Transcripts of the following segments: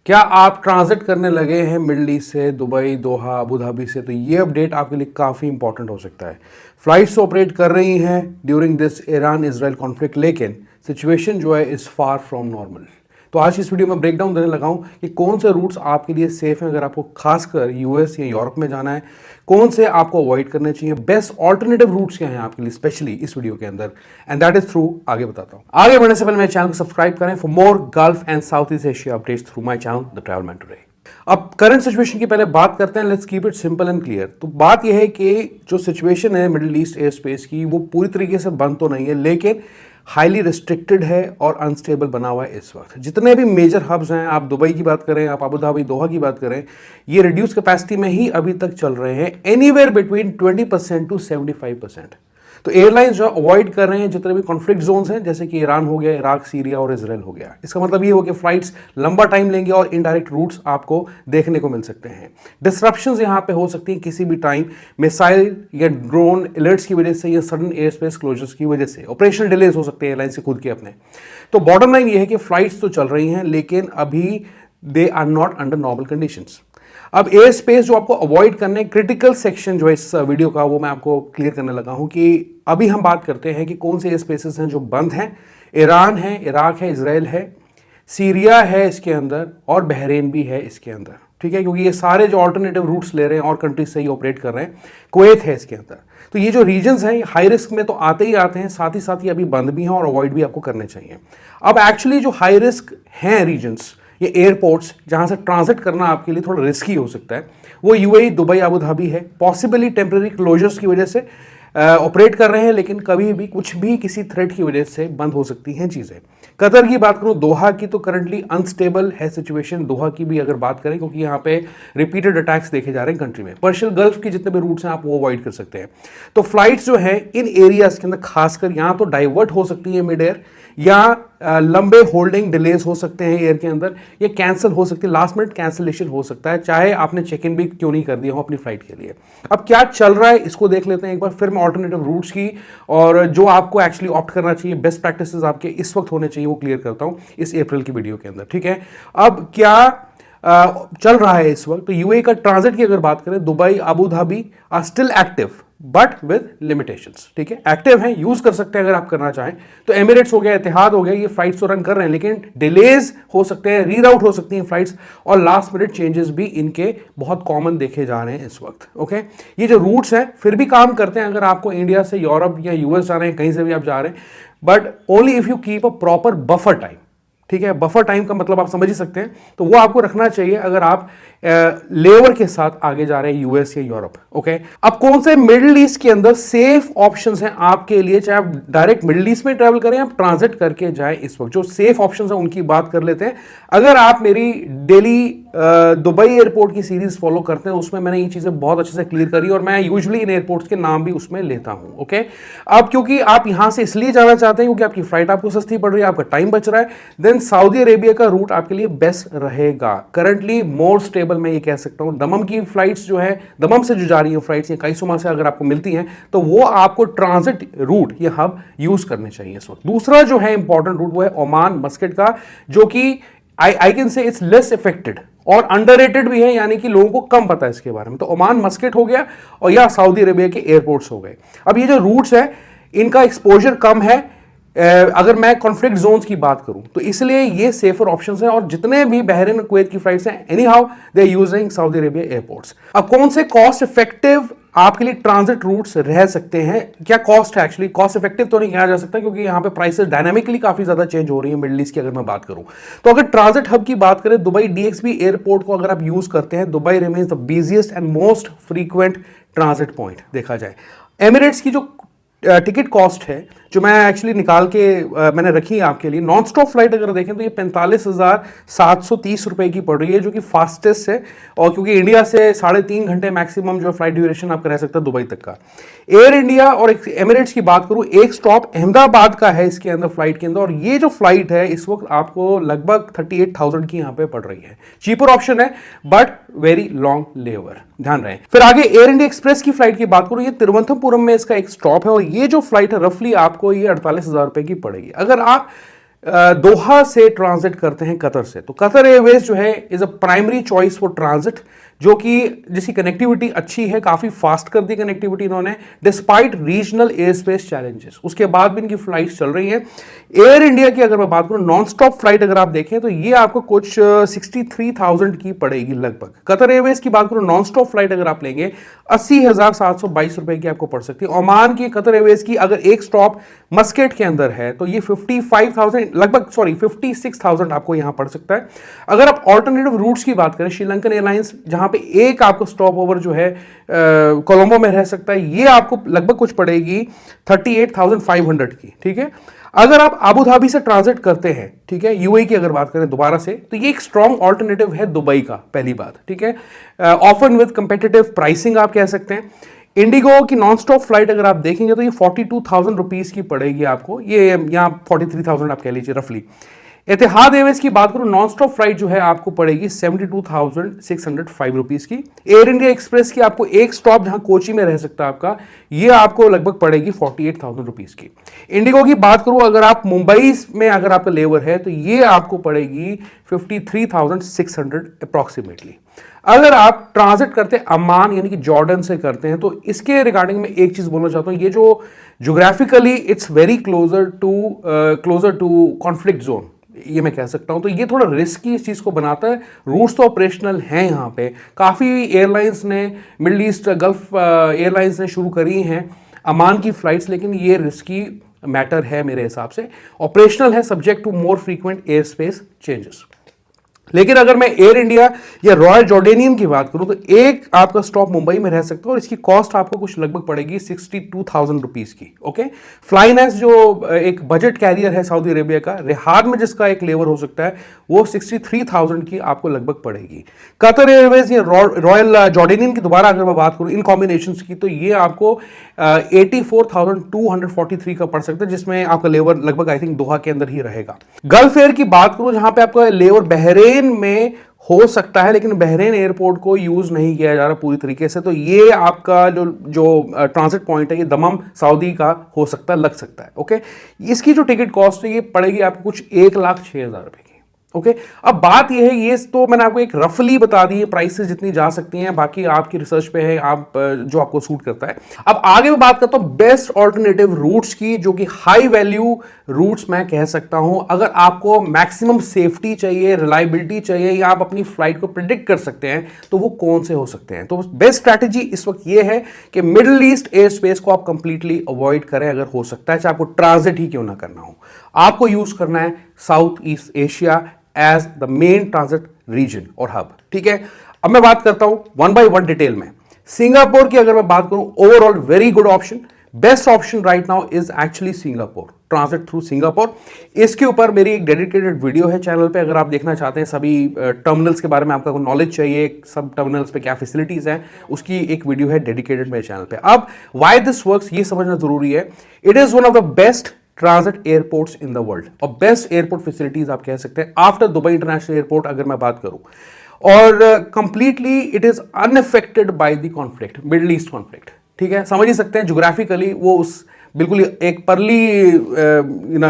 क्या आप ट्रांजिट करने लगे हैं मिडल ईस्ट से, दुबई, दोहा, अबू धाबी से? तो ये अपडेट आपके लिए काफ़ी इंपॉर्टेंट हो सकता है। फ्लाइट्स ऑपरेट कर रही हैं during this Iran Israel conflict, लेकिन सिचुएशन जो है इज़ फार फ्रॉम नॉर्मल। तो आज इस वीडियो में ब्रेकडाउन देने लगा हूँ कि कौन से रूट्स आपके लिए सेफ हैं अगर आपको खासकर यूएस या यूरोप में जाना है, कौन से आपको अवॉइड करने चाहिए, बेस्ट ऑल्टरनेटिव रूट्स क्या हैं आपके लिए स्पेशली इस वीडियो के अंदर, एंड दैट इज थ्रू आगे बताता हूँ। आगे बढ़ने से पहले मेरे चैनल को सब्सक्राइब करें for more gulf and south East Asia updates through my channel the travel man today. अब करंट सिचुएशन की पहले बात करते हैं, let's keep it simple and clear. तो बात यह है कि जो सिचुएशन है मिडिल ईस्ट एयर स्पेस की, वो पूरी तरीके से बंद तो नहीं है, लेकिन हाईली रिस्ट्रिक्टेड है और अनस्टेबल बना हुआ है इस वक्त। जितने भी मेजर हब्स हैं, आप दुबई की बात करें, आप अबू धाबी, दोहा की बात करें, ये रिड्यूस कैपेसिटी में ही अभी तक चल रहे हैं, एनीवेयर बिटवीन 20% टू 75%। तो एयरलाइंस जो अवॉइड कर रहे हैं जितने भी कॉन्फ्लिक्ट जोन्स हैं, जैसे कि ईरान हो गया, इराक, सीरिया और इजराइल हो गया। इसका मतलब ये हो कि फ्लाइट्स लंबा टाइम लेंगे और इनडायरेक्ट रूट्स आपको देखने को मिल सकते हैं। डिस्रप्शंस यहाँ पे हो सकती हैं किसी भी टाइम, मिसाइल या ड्रोन अलर्ट्स की वजह से या सडन एयर स्पेस क्लोजर्स की वजह से ऑपरेशनल डिलेज हो सकते हैं एयरलाइंस के खुद के अपने। तो बॉटम लाइन ये है कि फ्लाइट्स तो चल रही हैं, लेकिन अभी they are not under normal conditions. अब एयर स्पेस जो आपको अवॉइड करने, क्रिटिकल सेक्शन जो है इस वीडियो का, वो मैं आपको क्लियर करने लगा हूं कि अभी हम बात करते हैं कि कौन से एयर स्पेसेस हैं जो बंद हैं। ईरान है, इराक है, इजराइल है, सीरिया है इसके अंदर, और बहरीन भी है इसके अंदर, ठीक है, क्योंकि ये सारे जो ऑल्टरनेटिव रूट्स ले रहे हैं और कंट्रीज से ही ऑपरेट कर रहे हैं। कुवैत है इसके अंदर। तो ये जो रीजन्स हैं हाई रिस्क में तो आते ही आते हैं, साथ ही अभी बंद भी हैं और अवॉइड भी आपको करने चाहिए। अब एक्चुअली जो हाई रिस्क हैं रीजन्स, ये एयरपोर्ट्स जहां से ट्रांजिट करना आपके लिए थोड़ा रिस्की हो सकता है, वो यूएई, दुबई, अबू धाबी है। पॉसिबली टेम्पररी क्लोजर्स की वजह से ऑपरेट कर रहे हैं, लेकिन कभी भी कुछ भी किसी थ्रेट की वजह से बंद हो सकती हैं चीज़ें। कतर की बात करूं, दोहा की तो करंटली अनस्टेबल है सिचुएशन। दोहा की भी अगर बात करें, क्योंकि यहाँ पे रिपीटेड अटैक्स देखे जा रहे हैं कंट्री में। पर्शियल गल्फ के जितने भी रूट्स हैं आप वो अवॉइड कर सकते हैं। तो फ्लाइट्स जो है इन एरियाज के अंदर खासकर यहाँ तो डाइवर्ट हो सकती है मिड एयर, या लंबे होल्डिंग डिलेज हो सकते हैं एयर के अंदर, ये कैंसिल हो सकती है, लास्ट मिनट कैंसिलेशन हो सकता है, चाहे आपने चेक इन भी क्यों नहीं कर दिया हो अपनी फ्लाइट के लिए। अब क्या चल रहा है इसको देख लेते हैं एक बार, फिर मैं ऑल्टरनेटिव रूट्स की और जो आपको एक्चुअली ऑप्ट करना चाहिए, बेस्ट प्रैक्टिसेस आपके इस वक्त होने चाहिए, वो क्लियर करता हूं इस अप्रैल की वीडियो के अंदर, ठीक है। अब क्या चल रहा है इस वक्त, तो यूएई का ट्रांजिट की अगर बात करें, Dubai, Abu Dhabi are still active but with limitations, ठीक है। एक्टिव हैं, यूज कर सकते हैं अगर आप करना चाहें। तो एमिरेट्स हो गया, इतिहाद हो गया, ये फ्लाइट्स तो रन कर रहे हैं, लेकिन डिलेज हो सकते हैं, रीराउट हो सकती हैं फ्लाइट्स, और लास्ट मिनट चेंजेस भी इनके बहुत कॉमन देखे जा रहे हैं इस वक्त, ओके। ये जो रूट्स हैं फिर भी काम करते हैं अगर आपको इंडिया से यूरोप या यूएस जा रहे हैं, कहीं से भी आप जा रहे हैं, but only if you keep a proper buffer time, ठीक है। बफर टाइम का मतलब आप समझ ही सकते हैं, तो वो आपको रखना चाहिए अगर आप लेवर के साथ आगे जा रहे हैं यूएस या यूरोप, ओके। अब कौन से मिडिल ईस्ट के अंदर सेफ ऑप्शंस हैं आपके लिए, चाहे आप डायरेक्ट मिडिल ईस्ट में ट्रैवल करें या ट्रांजिट करके जाएं, इस वक्त जो सेफ ऑप्शंस हैं उनकी बात कर लेते हैं। अगर आप मेरी डेली दुबई एयरपोर्ट की सीरीज फॉलो करते हैं, उसमें मैंने ये चीजें बहुत अच्छे से क्लियर करी, और मैं यूजुअली इन एयरपोर्ट्स के नाम भी उसमें लेता हूं, ओके। अब क्योंकि आप यहां से इसलिए जाना चाहते हैं क्योंकि आपकी फ्लाइट आपको सस्ती पड़ रही है, आपका टाइम बच रहा है, देन सऊदी अरेबिया का रूट आपके लिए बेस्ट रहेगा। करंटली मोर स्टेबल मैं ये कह सकता हूं। दमम की फ्लाइट्स जो है, दमम से जो जा रही है फ्लाइट्स, या काइसुमा से अगर आपको मिलती हैं, तो वो आपको ट्रांजिट रूट ये हब यूज करने चाहिए इस वक्त। दूसरा जो है इंपॉर्टेंट रूट वो है ओमान मस्कट का, जो कि I can say it's less affected और अंडररेटेड भी है, यानी कि लोगों को कम पता है इसके बारे में। तो ओमान मस्कट हो गया, और या सऊदी अरेबिया के एयरपोर्ट्स हो गए। अब ये जो रूट्स है इनका एक्सपोजर कम है अगर मैं कॉन्फ्लिक्ट जोन्स की बात करूं, तो इसलिए ये सेफर ऑप्शंस हैं, और जितने भी बहरीन कुवैत की फ्लाइट्स हैं, anyhow they are using Saudi Arabia airports. अब कौन से कॉस्ट इफेक्टिव आपके लिए ट्रांजिट रूट्स रह सकते हैं, क्या कॉस्ट है, एक्चुअली कॉस्ट इफेक्टिव तो नहीं कहा जा सकता क्योंकि यहां पे प्राइसेस डायनामिकली काफी ज्यादा चेंज हो रही है मिडिल ईस्ट की अगर मैं बात करूं। तो अगर ट्रांजिट हब की बात करें, दुबई डीएक्सबी एयरपोर्ट को अगर आप यूज करते हैं, Dubai remains the busiest and most frequent transit point देखा जाए। एमिरेट्स की जो टिकट कॉस्ट है, जो मैं एक्चुअली निकाल के मैंने रखी है आपके लिए, नॉन स्टॉप फ्लाइट अगर देखें तो ये 45,730 रुपए की पड़ रही है, जो कि फास्टेस्ट है, और क्योंकि इंडिया से 3.5 घंटे मैक्सिमम जो फ्लाइट ड्यूरेशन आपका रह सकता है दुबई तक का। एयर इंडिया और एमिरेट्स की बात करूं, एक स्टॉप अहमदाबाद का है इसके अंदर फ्लाइट के अंदर, और ये जो फ्लाइट है इस वक्त आपको लगभग 38,000 की यहां पे पड़ रही है। चीपर ऑप्शन है बट वेरी लॉन्ग लेवर, ध्यान रहे। फिर आगे एयर इंडिया एक्सप्रेस की फ्लाइट की बात करूं, ये तिरुवनंतपुरम में इसका एक स्टॉप है, और ये जो फ्लाइट है रफली आपको ये 48,000 रुपए की पड़ेगी। अगर आप दोहा से ट्रांजिट करते हैं कतर से। तो कतर एयरवेज जो है is a primary choice for transit, जो कि जिसकी कनेक्टिविटी अच्छी है, काफी फास्ट कर दी कनेक्टिविटी इन्होंने despite regional air space challenges. उसके बाद भी इनकी फ्लाइट्स चल रही हैं। एयर इंडिया की अगर मैं बात करूं नॉन स्टॉप फ्लाइट अगर आप देखें तो ये आपको कुछ 63,000 की पड़ेगी लगभग। कतर एयरवेज की बात करूं नॉन स्टॉप फ्लाइट अगर आप लेंगे 80,722 रुपए की आपको पड़ सकती है। ओमान की कतर एयरवेज की अगर एक स्टॉप मस्केट के अंदर है तो ये 55,000 लगभग 56,000 आपको यहां पड़ सकता है। अगर आप ऑल्टरनेटिव रूट्स की बात करें, श्रीलंकन एयरलाइंस जहां पे एक आपको स्टॉप ओवर जो है कोलंबो में रह सकता है, ये आपको लगभग कुछ पड़ेगी 38,500 की। ठीक है, अगर आप अबू धाबी से ट्रांजिट करते हैं, ठीक है, यूएई की अगर बात करें दोबारा से, तो ये एक स्ट्रॉन्ग ऑल्टरनेटिव है दुबई का, पहली बात। ठीक है, ऑफन विद कंपेटिटिव प्राइसिंग आप कह सकते हैं। इंडिगो की नॉन स्टॉप फ्लाइट अगर आप देखेंगे तो ये 42,000 रुपीज की पड़ेगी आपको, ये यहां 43,000 आप कह लीजिए रफली। एतिहाद एयरवेज की बात करूं नॉन स्टॉप फ्लाइट जो है आपको पड़ेगी 72,605 रुपीज की। एयर इंडिया एक्सप्रेस की आपको एक स्टॉप जहां कोची में रह सकता है आपका, ये आपको लगभग पड़ेगी 48,000 रुपीज की। इंडिगो की बात करूं अगर आप मुंबई में अगर आपका लेवर है तो ये आपको पड़ेगी 53,600 अप्रॉक्सीमेटली। अगर आप ट्रांजिट करते हैं अमान यानी कि जॉर्डन से करते हैं तो इसके रिगार्डिंग में एक चीज बोलना चाहता हूं, ये जो geographically it's very closer to conflict zone, ये मैं कह सकता हूं। तो ये थोड़ा रिस्की इस चीज को बनाता है। रूट्स तो ऑपरेशनल हैं यहां पे, काफी एयरलाइंस ने मिडिल ईस्ट गल्फ एयरलाइंस ने शुरू करी हैं अमान की फ्लाइट्स, लेकिन ये रिस्की मैटर है मेरे हिसाब से। ऑपरेशनल है, subject to more frequent air space changes. लेकिन अगर मैं एयर इंडिया या रॉयल जॉर्डेनियन की बात करूं तो एक आपका स्टॉप मुंबई में रह सकता है और इसकी कॉस्ट आपको कुछ लगभग पड़ेगी 62,000 रुपीज की। ओके, फ्लाइनेस जो एक बजट कैरियर है सऊदी अरेबिया का, रिहाद में जिसका एक लेवर हो सकता है, वो 63,000 की आपको लगभग पड़ेगी। कतर एयरवेज या रॉयल जॉर्डेनियन की दोबारा अगर मैं बात करूं इन कॉम्बिनेशन की, तो ये आपको 84,243 का पड़ सकता है, जिसमें आपका लेवर लगभग आई थिंक दोहा के अंदर ही रहेगा। गल्फ एयर की बात करूं जहां पे आपका लेवर बहरेन में हो सकता है, लेकिन बहरेन एयरपोर्ट को यूज नहीं किया जा रहा पूरी तरीके से, तो ये आपका जो ट्रांजिट पॉइंट है ये दमम सऊदी का हो सकता है, लग सकता है। ओके, इसकी जो टिकट कॉस्ट है ये पड़ेगी आपको कुछ 1,06,000 रुपए की। ओके, अब बात यह है, ये तो मैंने आपको एक रफली बता दी है प्राइसेस जितनी जा सकती हैं, बाकी आपकी रिसर्च पे है, आप जो आपको सूट करता है। अब आगे मैं बात करता हूं बेस्ट ऑल्टरनेटिव रूट्स की, जो कि हाई वैल्यू रूट्स मैं कह सकता हूं। अगर आपको मैक्सिमम सेफ्टी चाहिए, रिलायबिलिटी चाहिए, या आप अपनी फ्लाइट को प्रिडिक्ट कर सकते हैं, तो वो कौन से हो सकते हैं। तो बेस्ट स्ट्रैटेजी इस वक्त ये है कि मिडिल ईस्ट एयर स्पेस को आप कंप्लीटली अवॉइड करें अगर हो सकता है, चाहे आपको ट्रांजिट ही क्यों ना करना हो। आपको यूज करना है South East Asia as the main transit region और हब। ठीक है, अब मैं बात करता हूं वन बाय वन डिटेल में। सिंगापुर की अगर मैं बात करूं, overall very good option, best option right now is actually Singapore, transit through Singapore. इसके ऊपर मेरी एक डेडिकेटेड वीडियो है चैनल पे, अगर आप देखना चाहते हैं, सभी टर्मिनल्स के बारे में आपका नॉलेज चाहिए, सब टर्मिनल्स पे क्या फैसिलिटीज हैं, उसकी एक वीडियो है डेडिकेटेड मेरे चैनल पे। अब व्हाई दिस वर्क्स ये समझना जरूरी है। It is one of the best transit airports in the world और बेस्ट एयरपोर्ट फैसिलिटीज आप कह सकते हैं आफ्टर दुबई इंटरनेशनल एयरपोर्ट अगर मैं बात करूं, और completely it is unaffected by the conflict, middle east conflict. ठीक है, समझ ही सकते हैं ज्योग्राफिकली वो उस बिल्कुल एक परली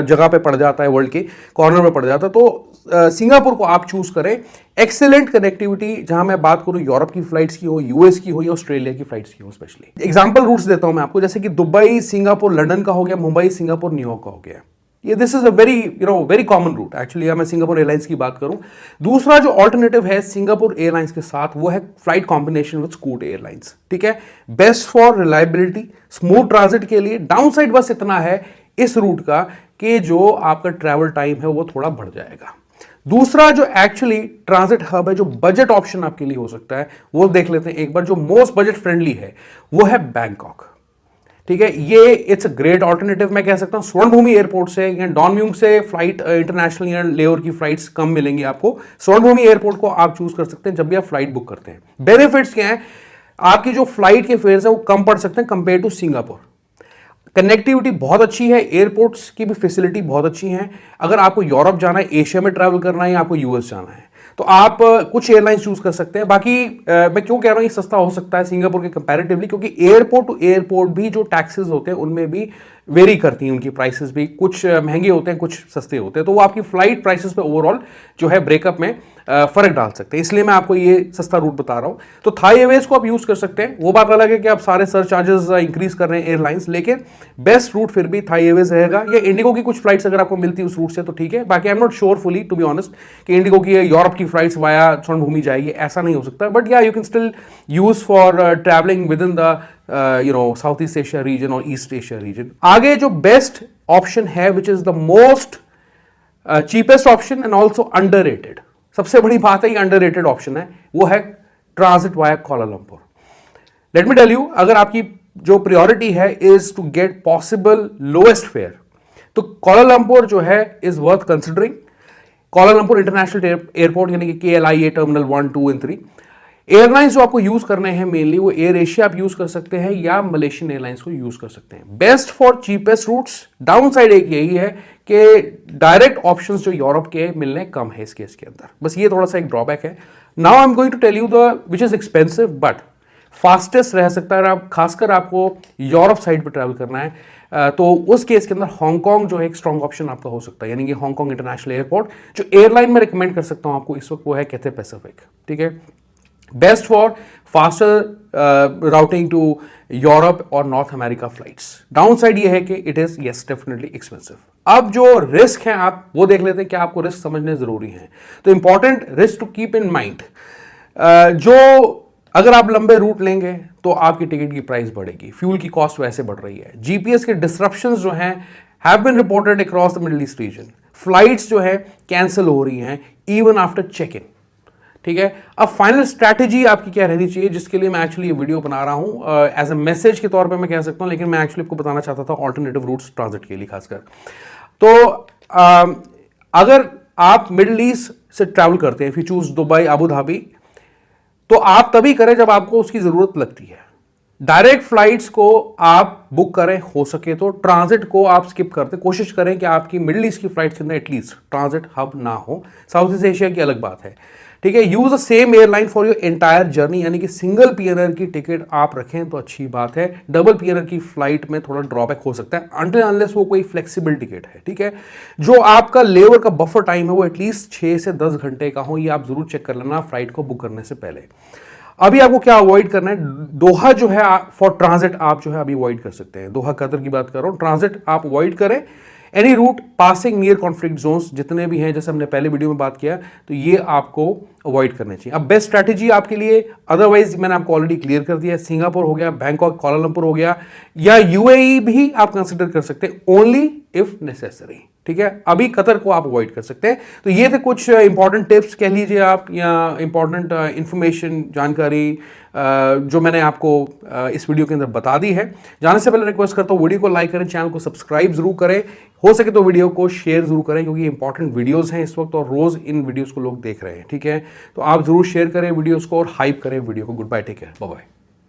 जगह पे पड़ जाता है, वर्ल्ड के कॉर्नर में पड़ जाता है। तो सिंगापुर को आप चूज करें, एक्सेलेंट कनेक्टिविटी, जहां मैं बात करूं यूरोप की फ्लाइट्स की हो, यूएस की हो या ऑस्ट्रेलिया की फ्लाइट्स की हो। स्पेशली एग्जांपल रूट्स देता हूं मैं आपको, जैसे कि दुबई सिंगापुर लंदन का हो गया, मुंबई सिंगापुर न्यूयॉर्क का हो गया। ये this is a very common route actually. मैं सिंगापुर एयरलाइंस की बात करूं, दूसरा जो ऑल्टरनेटिव है सिंगापुर एयरलाइंस के साथ, वो है flight combination with scoot airlines. ठीक है, best for reliability, smooth transit के लिए। डाउन साइड बस इतना है इस रूट का कि जो आपका ट्रैवल टाइम है वो थोड़ा बढ़ जाएगा। दूसरा जो एक्चुअली ट्रांजिट हब है, जो बजट ऑप्शन आपके लिए हो सकता है, वो देख लेते हैं एक बार। जो मोस्ट बजट फ्रेंडली है वो है बैंकॉक। ठीक है, ये इट्स अ ग्रेट ऑल्टरनेटिव मैं कह सकता हूं। स्वर्ण भूमि एयरपोर्ट से या डॉनम्यूंग से फ्लाइट इंटरनेशनल या लेवर की फ्लाइट्स कम मिलेंगी आपको। स्वर्ण भूमि एयरपोर्ट को आप चूज कर सकते हैं जब भी आप फ्लाइट बुक करते हैं। बेनिफिट्स क्या है, आपकी जो फ्लाइट के फेयर्स है वो कम पड़ सकते हैं कंपेयर टू सिंगापुर। कनेक्टिविटी बहुत अच्छी है, एयरपोर्ट्स की भी फैसिलिटी बहुत अच्छी है। अगर आपको यूरोप जाना है, एशिया में ट्रैवल करना है या आपको यूएस जाना है, तो आप कुछ एयरलाइंस चूज कर सकते हैं। बाकी मैं क्यों कह रहा हूं ये सस्ता हो सकता है सिंगापुर के कंपैरेटिवली, क्योंकि एयरपोर्ट टू एयरपोर्ट भी जो टैक्सेस होते हैं उनमें भी वेरी करती हैं, उनकी प्राइसेस भी कुछ महंगे होते हैं, कुछ सस्ते होते हैं, तो वो आपकी फ्लाइट प्राइसेस पे ओवरऑल जो है ब्रेकअप में फर्क डाल सकते हैं। इसलिए मैं आपको ये सस्ता रूट बता रहा हूं। तो थाई एयरवेज को आप यूज कर सकते हैं। वो बात अलग है कि आप सारे सर चार्जेस इंक्रीज कर रहे हैं एयरलाइंस, लेकिन बेस्ट रूट फिर भी थाई एयरवेज रहेगा, या इंडिगो की कुछ फ्लाइट्स अगर आपको मिलती है उस रूट से तो ठीक है। बाकी I am not sure fully to be honest कि इंडिगो की यूरोप की फ्लाइट्स वाया स्वर्णभूमि जाएगी, ऐसा नहीं हो सकता, बट या you can still use for travelling within the South East Asia region और ईस्ट एशिया रीजन। आगे जो बेस्ट ऑप्शन है which is the most cheapest option and also underrated, सबसे बड़ी बात है ये अंडररेटेड ऑप्शन है, वो है transit via Kuala Lumpur. Let me tell you, अगर आपकी जो प्रायोरिटी है is to get possible lowest fare, तो कोलालंपुर जो है is worth considering. Kuala Lumpur International Airport यानी कि KLIA टर्मिनल 1, 2 एंड 3। एयरलाइंस जो आपको यूज करने हैं मेनली वो एयर एशिया आप यूज कर सकते हैं या मलेशियन एयरलाइंस को यूज कर सकते हैं। Best for cheapest routes. Downside एक यही है कि डायरेक्ट ऑप्शंस जो यूरोप के मिलने कम है इस केस के अंदर, बस ये थोड़ा सा एक ड्रॉबैक है। Now I am going to tell you the which is expensive but fastest रह सकता है। आप खासकर आपको यूरोप साइड पर ट्रैवल करना है तो उस केस के अंदर हांगकांग जो है एक स्ट्रॉन्ग ऑप्शन आपका हो सकता है, यानी कि हांगकांग इंटरनेशनल एयरपोर्ट। जो एयरलाइन में रिकमेंड कर सकता हूं आपको इस वक्त वो है कैथे पैसिफिक, ठीक है। Best for faster routing to Europe और North America flights. Downside ये है कि it is yes definitely expensive. अब जो रिस्क है आप वो देख लेते हैं कि आपको रिस्क समझने जरूरी है। तो important risk to keep in mind, जो अगर आप लंबे रूट लेंगे तो आपकी टिकट की प्राइस बढ़ेगी, फ्यूल की कॉस्ट वैसे बढ़ रही है, जीपीएस के डिस्ट्रप्शंस जो हैं have been reported across the middle east region, flights जो है कैंसिल हो रही हैं इवन आफ्टर चेक इन, ठीक है। अब फाइनल स्ट्रैटेजी आपकी क्या रहनी चाहिए, जिसके लिए मैं एक्चुअली ये वीडियो बना रहा हूं एज अ मैसेज के तौर पे मैं कह सकता हूं, लेकिन मैं एक्चुअली आपको बताना चाहता था ऑल्टरनेटिव रूट्स ट्रांजिट के लिए खासकर। तो अगर आप मिडिल ईस्ट से ट्रैवल करते हैं, if you choose Dubai Abu Dhabi, तो आप तभी करें जब आपको उसकी जरूरत लगती है। डायरेक्ट फ्लाइट्स को आप बुक करें, हो सके तो ट्रांजिट को आप स्किप करते, कोशिश करें कि आपकी मिडिल ईस्ट की फ्लाइट्स के अंदर एटलीस्ट ट्रांजिट हब ना हो। साउथ ईस्ट एशिया की अलग बात है, ठीक है। Use the same airline for your entire journey, यानी कि सिंगल पीएनआर की टिकट आप रखें तो अच्छी बात है। डबल पीएनआर की फ्लाइट में थोड़ा ड्रॉबैक हो सकता है अनटिल अनलेस वो कोई फ्लेक्सिबल टिकट है, ठीक है। जो आपका लेवर का बफर टाइम है वो एटलीस्ट 6 से 10 घंटे का हो, ये आप जरूर चेक कर लेना फ्लाइट को बुक करने से पहले। अभी आपको क्या अवॉइड करना है, दोहा जो है फॉर ट्रांजिट आप जो है अभी अवॉइड कर सकते हैं। दोहा कतर की बात कर रहा हूं, ट्रांजिट आप अवॉइड करें। Any route passing near conflict zones जितने भी हैं, जैसे हमने पहले वीडियो में बात किया, तो ये आपको अवॉइड करने चाहिए। अब बेस्ट स्ट्रैटेजी आपके लिए अदरवाइज मैंने आपको ऑलरेडी क्लियर कर दिया है, सिंगापुर हो गया, बैंकॉक, कुआलालंपुर हो गया, या यूएई भी आप कंसिडर कर सकते हैं ओनली इफ नेसेसरी, ठीक है। अभी कतर को आप अवॉइड कर सकते हैं। तो ये थे कुछ इंपॉर्टेंट टिप्स कह लीजिए आप, या इंपॉर्टेंट इंफॉर्मेशन, जानकारी जो मैंने आपको इस वीडियो के अंदर बता दी है। जाने से पहले रिक्वेस्ट करता हूँ वीडियो को लाइक करें, चैनल को सब्सक्राइब जरूर करें, हो सके तो वीडियो को शेयर जरूर करें, क्योंकि इंपॉर्टेंट वीडियोस हैं इस वक्त और रोज इन वीडियोस को लोग देख रहे हैं, ठीक है। तो आप जरूर शेयर करें वीडियोस को और हाइप करें वीडियो को। Goodbye, take care, bye bye.